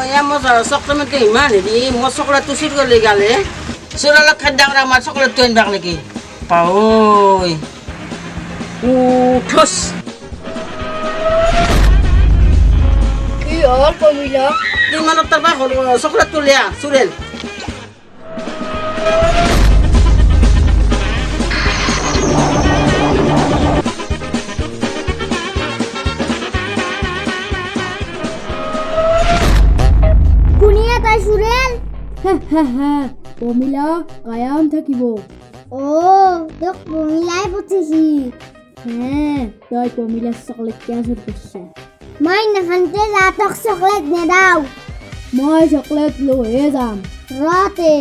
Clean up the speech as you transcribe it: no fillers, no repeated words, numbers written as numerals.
মই চকলেট ইমান হেৰি মই চকলেটটো চুৰ কৰি গালে চোৰালত খাদ্য কৰা আমাৰ চকলেটটো আনিবাক নেকি পাঐ ঠোচ কি হ'ল কমিলা কিমানত তাৰপৰা চকলেটটো লিয়া চুৰেল কোনিয়া তাই সুৰেল কমিলা কায়াম থাকিব তোক কমিলাই পঠিছি তই কমিলা চকলেট কিয় চুৰ কৰিছা মই নাখানতে যা তোক চকলেট নেদাও মই চকলেট লৈয়ে যাম ৰতে